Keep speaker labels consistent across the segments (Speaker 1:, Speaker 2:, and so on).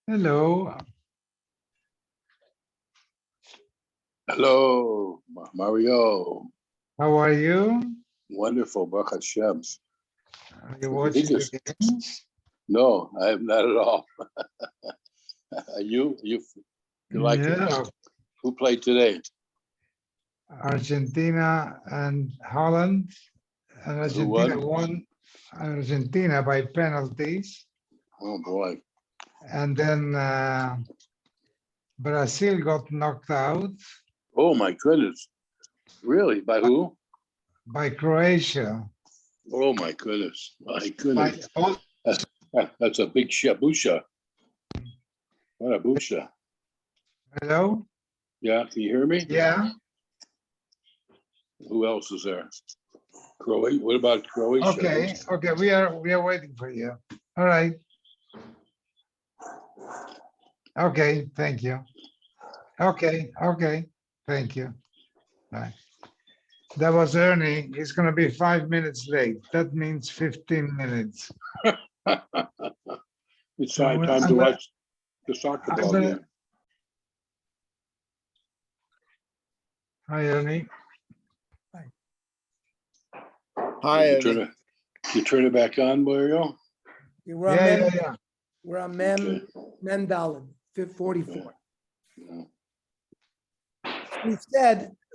Speaker 1: Hello.
Speaker 2: Hello, Mario.
Speaker 1: How are you?
Speaker 2: Wonderful, Baruch Hashem.
Speaker 1: Are you watching the games?
Speaker 2: No, I am not at all. You like it?
Speaker 1: Yeah.
Speaker 2: Who played today?
Speaker 1: Argentina and Holland. And
Speaker 2: Who won?
Speaker 1: Argentina won Argentina by penalties.
Speaker 2: Oh boy.
Speaker 1: And then Brazil got knocked out
Speaker 2: Oh my goodness. Really? By who?
Speaker 1: by Croatia.
Speaker 2: Oh my goodness. My
Speaker 1: By
Speaker 2: goodness.
Speaker 1: all,
Speaker 2: That's a big busha. What a busha.
Speaker 1: hello?
Speaker 2: Yeah, can you hear me?
Speaker 1: Yeah.
Speaker 2: Who else is there? Croatia. What about Croatia?
Speaker 1: Okay. We are waiting for you. All right. Okay, thank you. Okay, thank you. Bye. That was Ernie. He's going to be 5 minutes late. That means 15 minutes.
Speaker 2: It's
Speaker 1: So
Speaker 2: time
Speaker 1: I'm
Speaker 2: to
Speaker 1: gonna-
Speaker 2: watch the soccer
Speaker 1: I'm
Speaker 2: ball
Speaker 1: gonna-
Speaker 2: game.
Speaker 1: Hi, Ernie.
Speaker 3: Hi,
Speaker 2: You turn it back on, Mario?
Speaker 3: we're on
Speaker 1: Yeah.
Speaker 3: we're on
Speaker 2: Okay.
Speaker 3: Mendalin, 44.
Speaker 2: Yeah.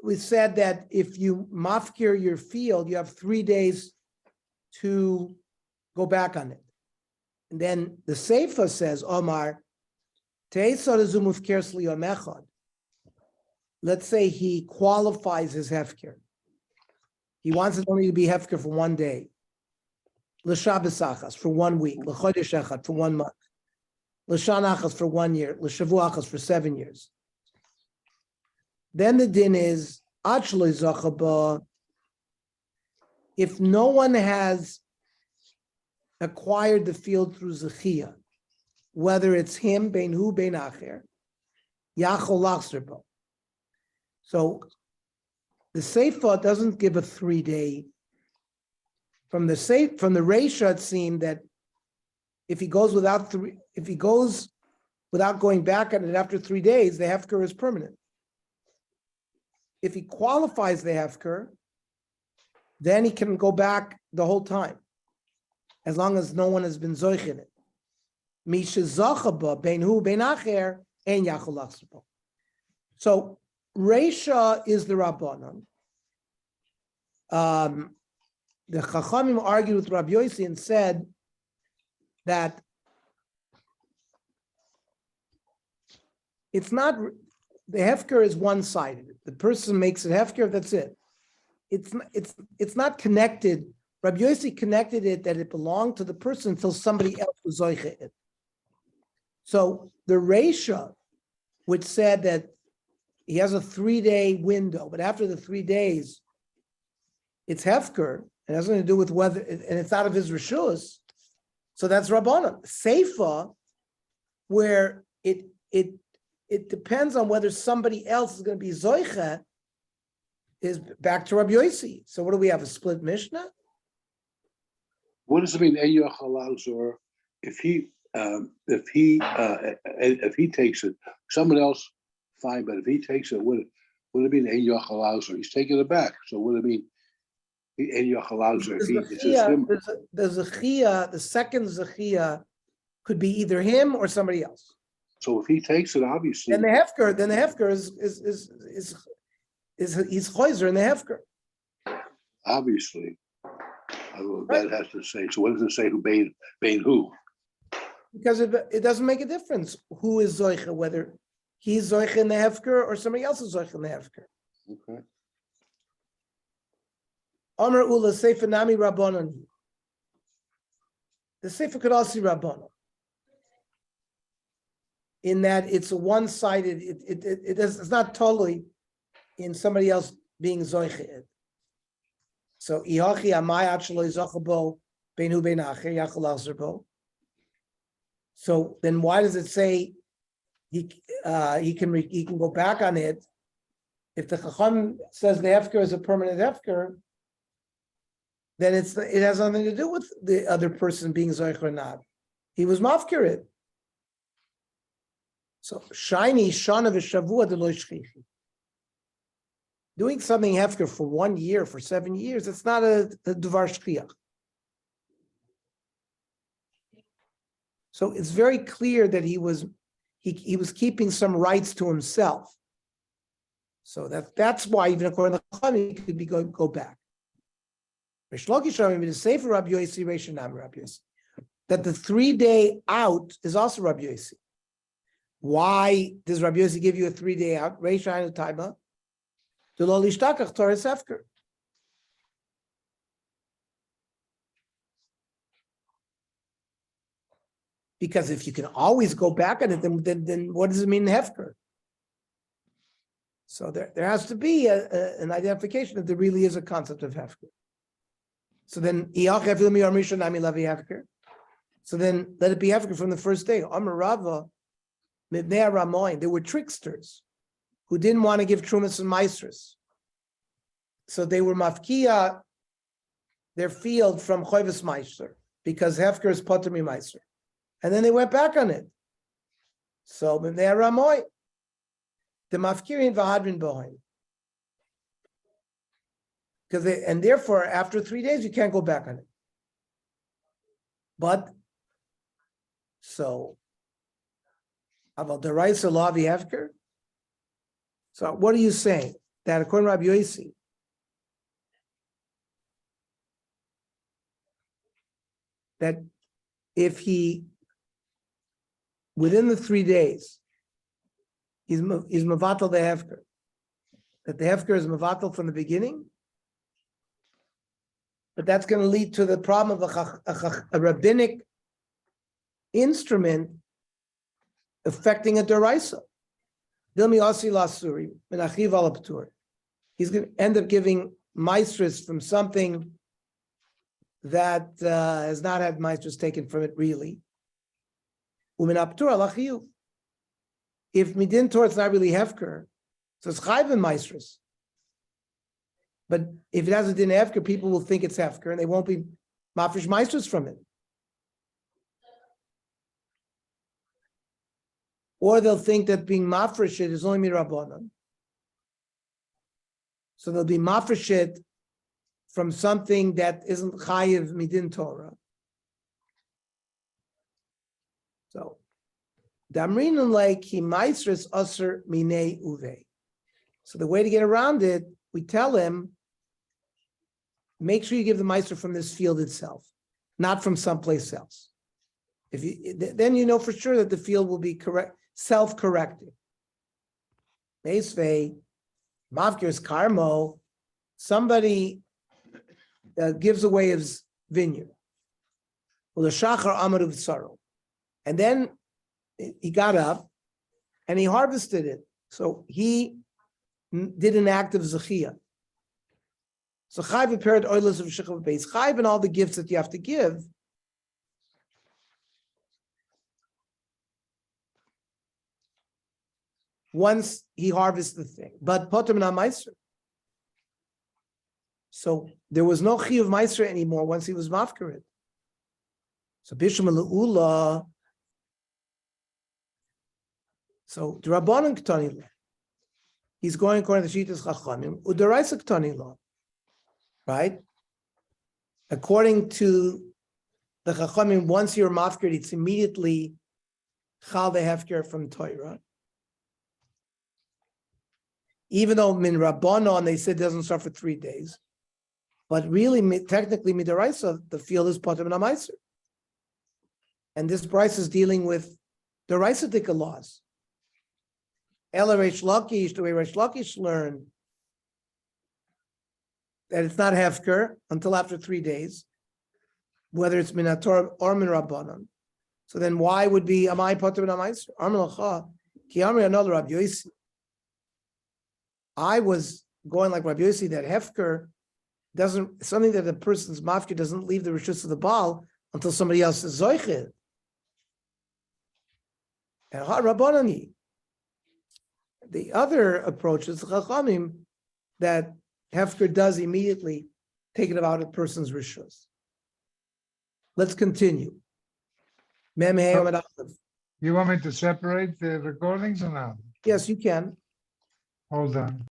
Speaker 3: We said that if you mafkir your field, you have 3 days to go back on it. And then the Seifa says, Omar, let's say he qualifies his hefker. He wants it only to be hefker for 1 day. L'Shabbos achas for 1 week, l'chodesh echad for 1 month, l'shana achas for 1 year, l'shavu achas for 7 years. Then the din is achlo zachaba. If no one has acquired the field through zechia, whether it's him, bein hu, bein acher, yachol lachzerbo. So the Seifa doesn't give a 3-day. From the Reisha, it seemed that if he goes without going back on it after 3 days, the hefker is permanent. If he qualifies the hefker, then he can go back the whole time, as long as no one has been zoich in it. Misha zachaba bein hu bein acher ein yachol lachzerbo. So Reisha is the Rabbanon. The Chachamim argued with Rabbi Yossi and said that it's not, the hefker is one-sided. The person makes it hefker, that's it. It's not connected. Rabbi Yossi connected it that it belonged to the person until somebody else was zoiche it. So the Reisha, which said that he has a 3-day window, but after the 3 days, it's hefker. It has nothing to do with whether, and it's out of his rishus. So that's Rabbanan. Seifa, where it depends on whether somebody else is going to be zoicha, is back to Rabbi Yossi. So what do we have? A split Mishnah?
Speaker 2: What does it mean? Or if he takes it, someone else, fine. But if he takes it, would it mean or he's taking it back? So would it mean? The
Speaker 3: zechia, the second zechia could be either him or somebody else.
Speaker 2: So if he takes it, obviously,
Speaker 3: And the hefker is he's choizer in the hefker.
Speaker 2: Obviously, that has to say. So what does it say? Who bade who?
Speaker 3: Because it doesn't make a difference who is zoicha, whether he's zoicha in the hefker or somebody else is zoicha in the hefker.
Speaker 2: Okay.
Speaker 3: Amar Ula Seifa Nami Rabbanon. The Seifa could also be Rabbanon. In that it's a one-sided, it's not totally in somebody else being zoiche. So Ihachi Amai Achlo Zachabo Beinu Bein Acher Yachol Azerbo. So then why does it say he can go back on it? If the Chacham says the hefker is a permanent hefker, then it has nothing to do with the other person being zoich or not. He was mafkir it. So shiny shana v'shavua deloy shchichi. Doing something hefker for 1 year, for 7 years, it's not a devar shchiach. So it's very clear that he was keeping some rights to himself. So that's why even according to the Chachamim, he could go back. Rish Lakish Rambam is safer Rabbi Yossi, Reish Nam Rabbi Yossi. That the 3-day out is also Rabbi Yossi. Why does Rabbi Yossi give you a 3-day out? Reish Ayin Taima. To lo lishtakach Torah Sefker. Because if you can always go back on it, then what does it mean hefker? So there has to be an identification that there really is a concept of hefker. So then, so then let it be hefker from the first day. Amar Rava, Mibnei Ramoin, there were tricksters who didn't want to give trumas and maestros. So they were mafkia their field from choivas meister because hefker is poter mi meister. And then they went back on it. So Mibnei Ramoin, the mafkirin v'hadrin bohem. And therefore, after 3 days, you can't go back on it. But so about the rights of law hefker. So what are you saying? That according to Rabbi Yossi, that if he within the 3 days he's mevatel the hefker, that the hefker is mevatel from the beginning. But that's going to lead to the problem of a rabbinic instrument affecting a deraisa. He's going to end up giving maestros from something that has not had maestros taken from it really. If midin Torah is not really hefker, so it's chayv and maestros. But if it has a din hefker, people will think it's hefker, and they won't be mafresh maestros from it. Or they'll think that being mafresh is only mirabanan. So they'll be mafresh from something that isn't chayiv midin Torah. So damrinun like he maestros aser minei uve. So the way to get around it, we tell him, make sure you give the meister from this field itself, not from someplace else. If you, then you know for sure that the field will be correct, self-correcting. Meisvei, mavkir's karmo, somebody gives away his vineyard. Well, the shachar amaruv sorrow, and then he got up and he harvested it. So he did an act of zechiyah. So chayv prepared oilers of shechav base. Chayv and all the gifts that you have to give. Once he harvests the thing, but potem na meiser. So there was no chi of meiser anymore once he was mafkarid. So bishum leula. So the rabbanon ktani law. He's going according to Shitas Chachamim. Udaraisa ktani law. Right? According to the Chachamim, once you're mafkir, it's immediately chal the hefker from Torah. Even though min rabbanon, they said it doesn't start for 3 days. But really, technically, midaraisa, the field is potem namaiser. And this price is dealing with the Raisidik laws. Ela Reish Lakish, the way Reish Lakish learned, that it's not hefker until after 3 days, whether it's minator or min rabbanon. So then, why would be amai potem namaiser? Amar lacha ki amri another Rabbi Yossi. I was going like Rabbi Yossi that hefker doesn't, something that a person's mafkir doesn't leave the rishus of the Baal until somebody else is zoichet. And Rabbanani. The other approach is Chachamim that hefker does immediately take it out of a person's rishus. Let's continue. Mem Hey Amad Aleph.
Speaker 1: You want me to separate the recordings or not?
Speaker 3: Yes, you can.
Speaker 1: Hold on.